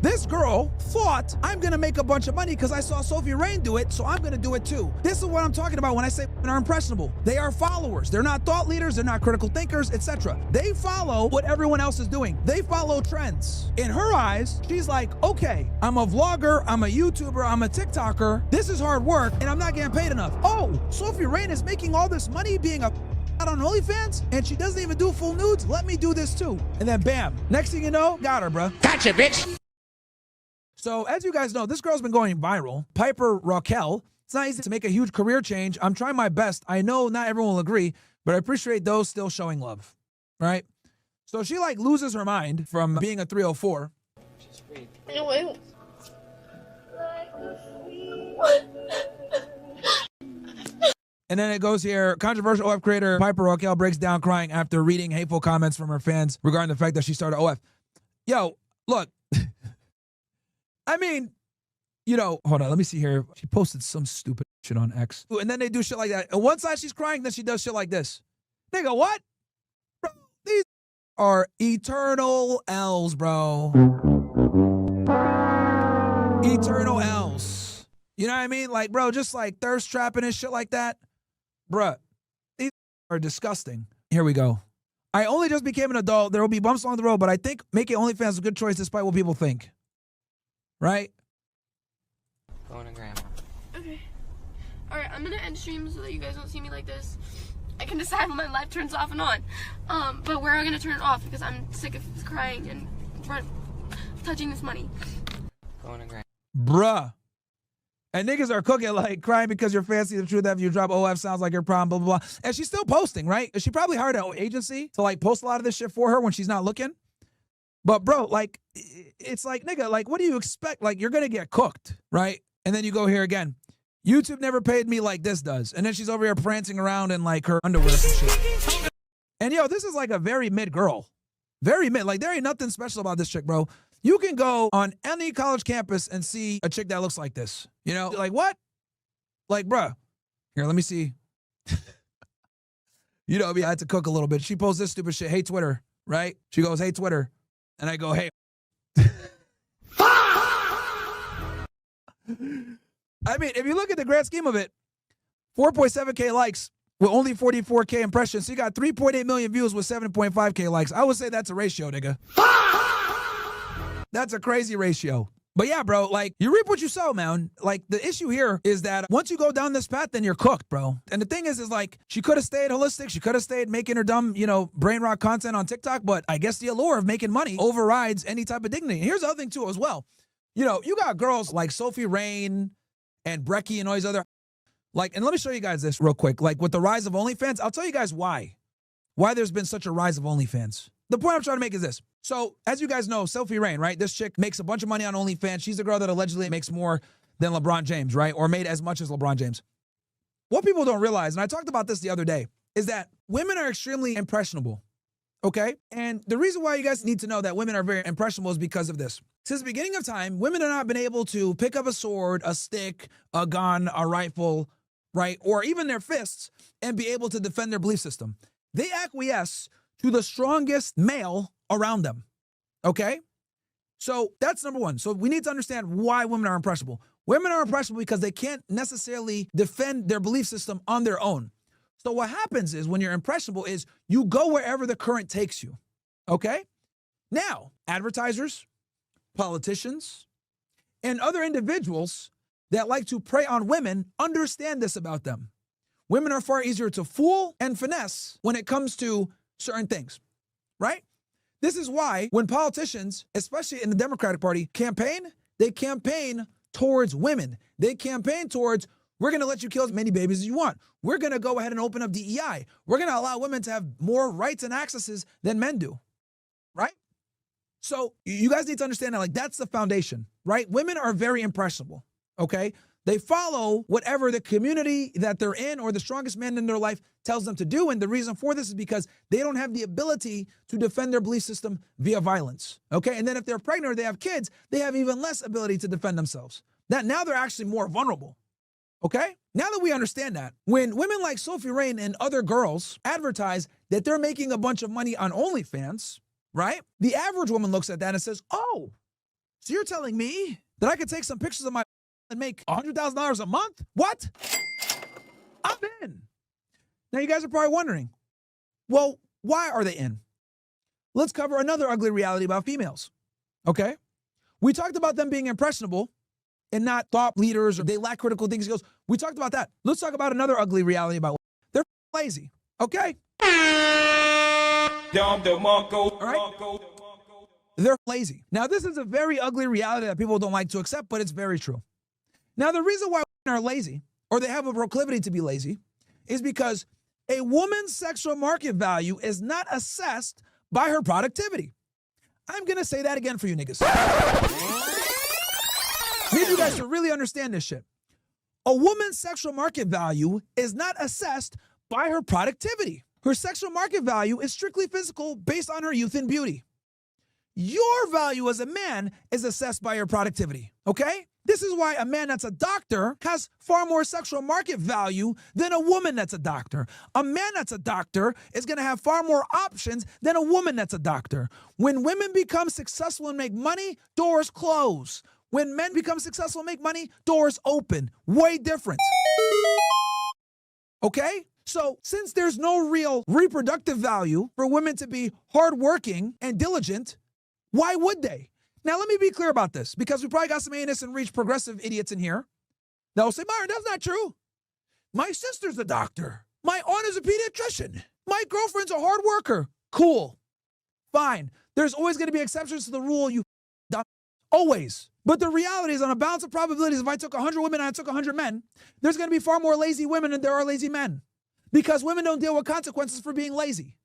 This girl thought, I'm gonna make a bunch of money because I saw Sophie Rain do it, so I'm gonna do it too. This is what I'm talking about when I say women are impressionable. They are followers. They're not thought leaders, they're not critical thinkers, etc. They follow what everyone else is doing. They follow trends. In her eyes, she's like, okay, I'm a vlogger, I'm a YouTuber, I'm a TikToker. This is hard work and I'm not getting paid enough. Oh, Sophie Rain is making all this money being a out on OnlyFans and she doesn't even do full nudes. Let me do this too. And then bam, next thing you know, got her, bro. Gotcha, bitch. So as you guys know, this girl's been going viral. Piper Raquel. It's not easy to make a huge career change. I'm trying my best. I know not everyone will agree, but I appreciate those still showing love, right? So she like loses her mind from being a 304. Just read. No, And then it goes here, controversial OF creator Piper Raquel breaks down crying after reading hateful comments from her fans regarding the fact that she started OF. Yo, look. I mean, you know, hold on, let me see here. She posted some stupid shit on X. And then they do shit like that. And one side she's crying, then she does shit like this. Nigga, what? Bro, these are eternal L's, bro. Eternal L's. You know what I mean? Like, bro, just like thirst trapping and shit like that. Bruh, these are disgusting. Here we go. I only just became an adult. There will be bumps along the road, but I think making OnlyFans is a good choice despite what people think. Right? Going to grandma. okay. Alright, I'm gonna end stream so that you guys don't see me like this. I can decide when my life turns off and on. But we're gonna turn it off because I'm sick of crying and touching this money. Going to grandma. Bruh. And niggas are cooking like crying because you're fancy the truth after you drop OF sounds like your problem, blah, blah, blah. And she's still posting, right? She probably hired an agency to like post a lot of this shit for her when she's not looking. But bro, like, it's like, nigga, like, what do you expect? Like, you're gonna get cooked, right? And then you go here again. YouTube never paid me like this does. And then she's over here prancing around in like her underwear and shit. And yo, this is like a very mid girl. Very mid. Like, there ain't nothing special about this chick, bro. You can go on any college campus and see a chick that looks like this. You know, like what? Like, bruh. Here, let me see. You know, I had to cook a little bit. She posts this stupid shit. Hey, Twitter, right? She goes, hey, Twitter. And I go, hey. I mean, if you look at the grand scheme of it, 4.7K likes with only 44K impressions. So you got 3.8 million views with 7.5K likes. I would say that's a ratio, nigga. That's a crazy ratio. But yeah, bro, like, you reap what you sow, man. Like, the issue here is that once you go down this path, then you're cooked, bro. And the thing is like, she could have stayed holistic. She could have stayed making her dumb, you know, brain rock content on TikTok. But I guess the allure of making money overrides any type of dignity. And here's the other thing, too, as well. You know, you got girls like Sophie Rain and Breckie and all these other, like, and let me show you guys this real quick. Like, with the rise of OnlyFans, I'll tell you guys why there's been such a rise of OnlyFans. The point I'm trying to make is this. So, as you guys know, Sophie Rain, right? This chick makes a bunch of money on OnlyFans. She's a girl that allegedly makes more than LeBron James, right? Or made as much as LeBron James. What people don't realize, and I talked about this the other day, is that women are extremely impressionable, okay? And the reason why you guys need to know that women are very impressionable is because of this. Since the beginning of time, women have not been able to pick up a sword, a stick, a gun, a rifle, right? Or even their fists and be able to defend their belief system. They acquiesce to the strongest male around them, okay? So that's number one. So we need to understand why women are impressionable. Women are impressionable because they can't necessarily defend their belief system on their own. So what happens is when you're impressionable is you go wherever the current takes you, okay? Now, advertisers, politicians, and other individuals that like to prey on women understand this about them. Women are far easier to fool and finesse when it comes to certain things, right? This is why when politicians, especially in the Democratic Party, campaign, they campaign towards women. They campaign towards, we're going to let you kill as many babies as you want. We're going to go ahead and open up DEI. We're going to allow women to have more rights and accesses than men do, right? So you guys need to understand that, like, that's the foundation, right? Women are very impressionable, okay? They follow whatever the community that they're in or the strongest man in their life tells them to do. And the reason for this is because they don't have the ability to defend their belief system via violence. Okay. And then if they're pregnant or they have kids, they have even less ability to defend themselves. That now they're actually more vulnerable. Okay. Now that we understand that, when women like Sophie Rain and other girls advertise that they're making a bunch of money on OnlyFans, right? The average woman looks at that and says, oh, So you're telling me that I could take some pictures of my and make $100,000 a month? What? I'm in. Now you guys are probably wondering, well, why are they in? Let's cover another ugly reality about females, okay? We talked about them being impressionable and not thought leaders or they lack critical thinking skills. We talked about that. Let's talk about another ugly reality about they're lazy, okay? All right? They're lazy. Now, this is a very ugly reality that people don't like to accept, but it's very true. Now, the reason why women are lazy, or they have a proclivity to be lazy, is because a woman's sexual market value is not assessed by her productivity. I'm going to say that again for you niggas. Need you guys to really understand this shit. A woman's sexual market value is not assessed by her productivity. Her sexual market value is strictly physical based on her youth and beauty. Your value as a man is assessed by your productivity, okay? This is why a man that's a doctor has far more sexual market value than a woman that's a doctor. A man that's a doctor is going to have far more options than a woman that's a doctor. When women become successful and make money, doors close. When men become successful and make money, doors open. Way different. Okay? So since there's no real reproductive value for women to be hardworking and diligent, why would they? Now, let me be clear about this, because we probably got some anus and reach progressive idiots in here that will say, Myron, that's not true. My sister's a doctor. My aunt is a pediatrician. My girlfriend's a hard worker. Cool. Fine. There's always going to be exceptions to the rule, you dumb. Always. But the reality is, on a balance of probabilities, if I took 100 women and I took 100 men, there's going to be far more lazy women than there are lazy men. Because women don't deal with consequences for being lazy.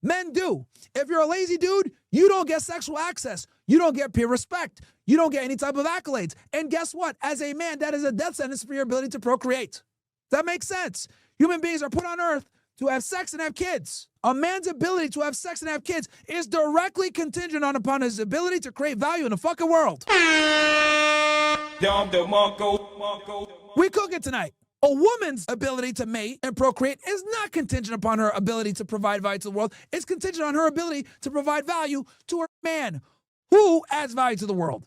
Men do. If you're a lazy dude, you don't get sexual access. You don't get peer respect. You don't get any type of accolades. And guess what? As a man, that is a death sentence for your ability to procreate. That makes sense. Human beings are put on earth to have sex and have kids. A man's ability to have sex and have kids is directly contingent upon his ability to create value in the fucking world. We cook it tonight. A woman's ability to mate and procreate is not contingent upon her ability to provide value to the world. It's contingent on her ability to provide value to her man, who adds value to the world.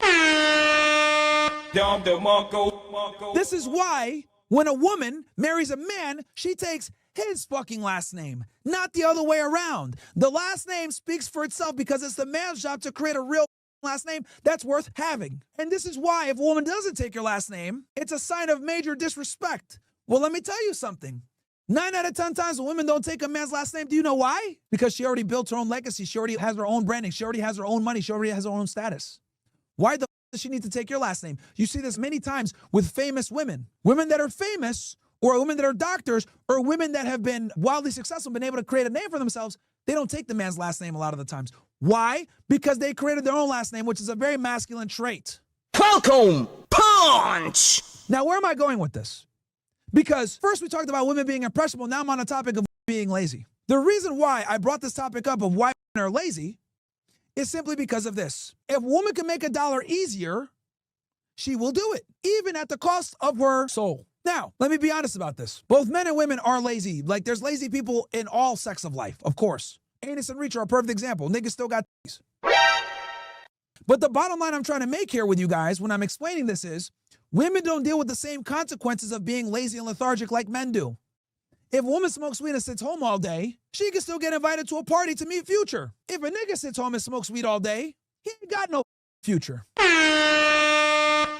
This is why when a woman marries a man, she takes his fucking last name, not the other way around. The last name speaks for itself because it's the man's job to create a real last name that's worth having. And this is why if a woman doesn't take your last name, it's a sign of major disrespect. Well, let me tell you something. 9 out of 10 times when women don't take a man's last name, do you know why? Because she already built her own legacy. She already has her own branding. She already has her own money. She already has her own status. Why the does she need to take your last name? You see this many times with famous women. Women that are famous, or women that are doctors, or women that have been wildly successful, been able to create a name for themselves, they don't take the man's last name a lot of the times. Why? Because they created their own last name, which is a very masculine trait. Welcome, punch! Now, where am I going with this? Because first we talked about women being impressionable. Now I'm on the topic of being lazy. The reason why I brought this topic up of why women are lazy is simply because of this. If a woman can make $1 easier, she will do it, even at the cost of her soul. Now, let me be honest about this. Both men and women are lazy. Like, there's lazy people in all sects of life, of course. Anus and reach are a perfect example. Niggas still got these. But the bottom line I'm trying to make here with you guys when I'm explaining this is, women don't deal with the same consequences of being lazy and lethargic like men do. If a woman smokes weed and sits home all day, she can still get invited to a party to meet Future. If a nigga sits home and smokes weed all day, he ain't got no future.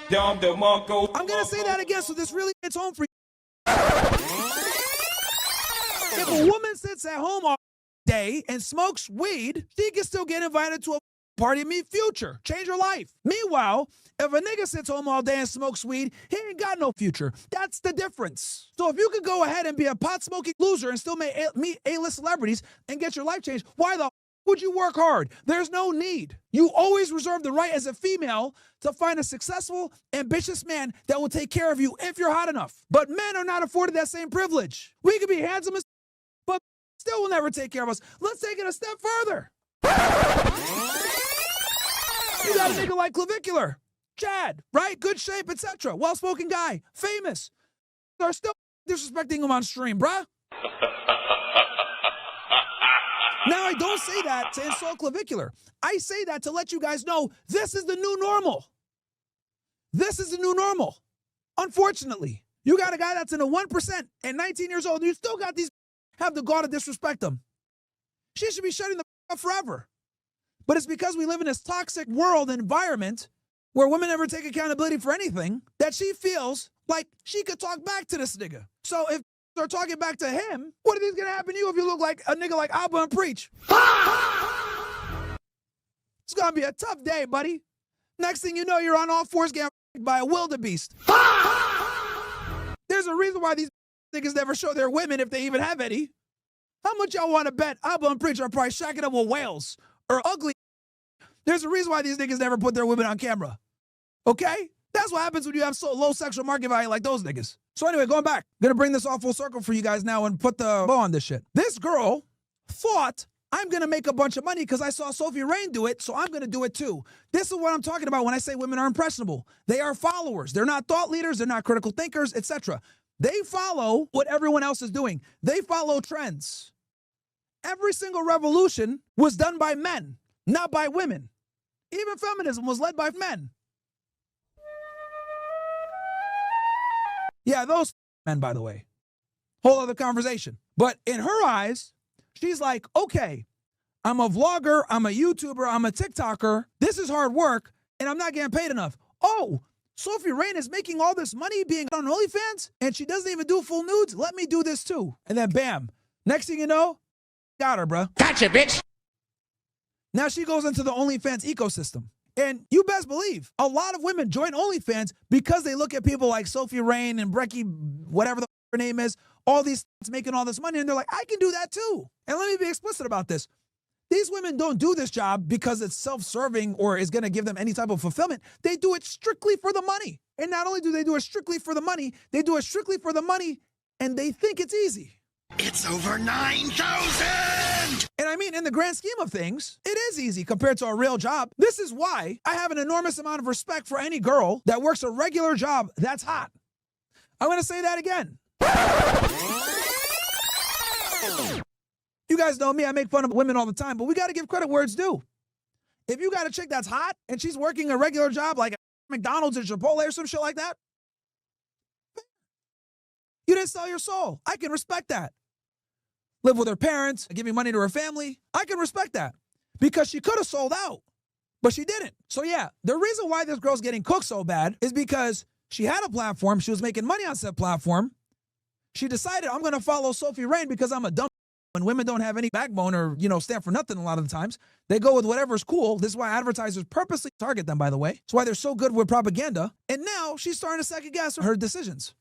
I'm gonna say that again so this really hits home for you. If a woman sits at home all day and smokes weed, she can still get invited to a party to meet Future. Change her life. Meanwhile, if a nigga sits home all day and smokes weed, he ain't got no future. That's the difference. So if you could go ahead and be a pot-smoking loser and still meet A-list celebrities and get your life changed, why the would you work hard? There's no need. You always reserve the right as a female to find a successful, ambitious man that will take care of you if you're hot enough. But men are not afforded that same privilege. We could be handsome as but still will never take care of us. Let's take it a step further. You got a nigga like Clavicular, Chad, right? Good shape, etc. Well-spoken guy, famous. They're still disrespecting him on stream, bruh. Now, I don't say that to insult Clavicular. I say that to let you guys know this is the new normal. This is the new normal. Unfortunately, you got a guy that's in the 1% and 19 years old. You still got these have the gall to disrespect them. She should be shutting the up forever. But it's because we live in this toxic world and environment where women never take accountability for anything that she feels like she could talk back to this nigga. So if they're talking back to him, what is going to happen to you if you look like a nigga like Abba and Preach? It's going to be a tough day, buddy. Next thing you know, you're on all fours getting by a wildebeest. There's a reason why these niggas never show their women if they even have any. How much y'all want to bet Abba and Preach are probably shacking up with whales or ugly? There's a reason why these niggas never put their women on camera. Okay? That's what happens when you have so low sexual market value like those niggas. So anyway, going back, gonna bring this all full circle for you guys now and put the bow on this shit. This girl thought, I'm gonna make a bunch of money because I saw Sophie Rain do it, so I'm gonna do it too. This is what I'm talking about when I say women are impressionable. They are followers. They're not thought leaders. They're not critical thinkers, etc. They follow what everyone else is doing. They follow trends. Every single revolution was done by men, not by women. Even feminism was led by men. Yeah, those men, by the way. Whole other conversation. But in her eyes, she's like, okay, I'm a vlogger, I'm a YouTuber, I'm a TikToker. This is hard work, and I'm not getting paid enough. Oh, Sophie Rain is making all this money being on OnlyFans, and she doesn't even do full nudes? Let me do this too. And then bam, next thing you know, got her, bro. Gotcha, bitch. Now she goes into the OnlyFans ecosystem. And you best believe a lot of women join OnlyFans because they look at people like Sophie Rain and Breckie, whatever her name is, all these making all this money, and they're like, I can do that too. And let me be explicit about this. These women don't do this job because it's self-serving or is going to give them any type of fulfillment. They do it strictly for the money. And not only do they do it strictly for the money, they do it strictly for the money, and they think it's easy. It's over 9,000! And I mean, in the grand scheme of things, it is easy compared to a real job. This is why I have an enormous amount of respect for any girl that works a regular job that's hot. I'm going to say that again. You guys know me, I make fun of women all the time, but we got to give credit where it's due. If you got a chick that's hot and she's working a regular job like McDonald's or Chipotle or some shit like that, you didn't sell your soul. I can respect that. Live with her parents, giving money to her family. I can respect that because she could have sold out, but she didn't. So yeah, the reason why this girl's getting cooked so bad is because she had a platform. She was making money on said platform. She decided, I'm going to follow Sophie Rain because I'm a dumb. When women don't have any backbone or, stand for nothing a lot of the times, they go with whatever's cool. This is why advertisers purposely target them, by the way. It's why they're so good with propaganda. And now she's starting to second guess her decisions.